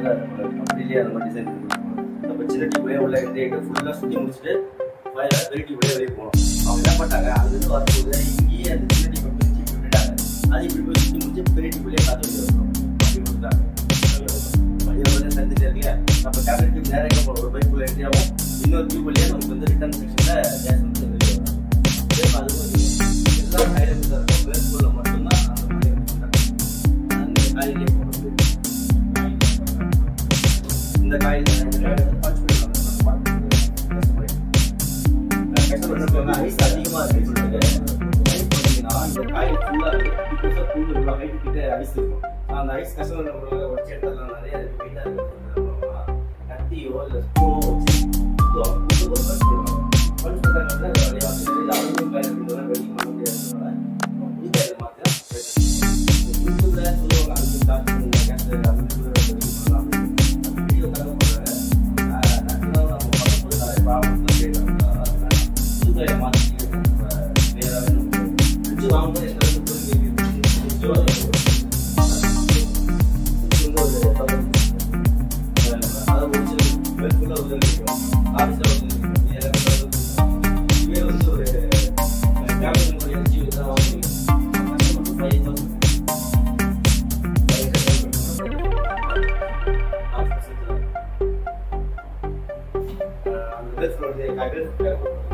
தான் இருக்கும். அப்படியே அந்த மாதிரி டிசைன் இருக்கும். நம்ம சின்ன டியூப்லேயே உள்ள இந்த ஃபுல்லாக சுற்றி முடிச்சுட்டு பெரிய டியூப்லேயே வெளியே போகணும். அவங்க என்ன பண்ணிட்டாங்க, அதுலேருந்து வரும்போது இங்கேயே அந்த சின்ன டியூப் பிரிச்சு விட்டுட்டாங்க. அது இப்படி போய் சுற்றி முடிச்சு பெரிய டியூப்லேயே காற்று வெளியே வரணும் அப்படி கொடுத்தாங்க. இதில் வந்து சந்திச்சு இருக்குல்ல, நம்ம கேபிள் டியூப் நேராக போகணும். ஒரு பைக்குள்ளே என்ட்ரி ஆகும், இன்னொரு டியூப் வழியாக நமக்கு வந்து ரிட்டர்ன் செக்ஷனில் கேஸ் வந்து வெளியே வரும். அது எல்லா கையிலும் இருக்கும். வேர்ஸ்கூலில் மட்டும்தான் அந்த மாதிரி வச்சுட்டாங்க. அந்த காயிலே போகிறது இந்த காயில் ஐஸ் அதிகமாக இருக்குன்னு சொல்லிட்டு பார்த்தீங்கன்னா இந்த காயில் ஃபுல்லாக இவ்வளோ ஹைட்டு கிட்ட ஐஸ் இருக்கும். அந்த ஐஸ் கஷ்டம் வச்சு எடுத்துலாம் நிறைய வெயிட்டாக இருக்கும். கத்தியோ இல்லை ஸ்பூனோ வச்சு பஞ்ச் பண்ணுறாங்க. நிறைய அவங்களும் காயில் இருக்கிறதெல்லாம் வெயிட் பண்ண முடியாதுனால புது காயில் மாற்ற புதுசில் சொல்லுவாங்க. அதுக்கு ஸ்டார்ட் பண்ணுங்க கேஸ் பண்ணலாம் வீடியோ கதை பண்ணுறாங்க. நம்ம பண்ணும்போது நிறைய ப்ராப்ளம்ஸ்லாம் கேட்குறாங்க. புது காயில் மாற்றி வேறாக ஃப்ரிட்ஜு வாங்கும்போது எங்களுக்கு அதை முடிச்சு ஃபுல்லாக உதவிக்கும் ஆஃபீஸில் இதுவே வந்து ஒரு கேபிள் எல்ஜி தான் வாங்கி கஸ்டமருக்கு 5,000 அந்த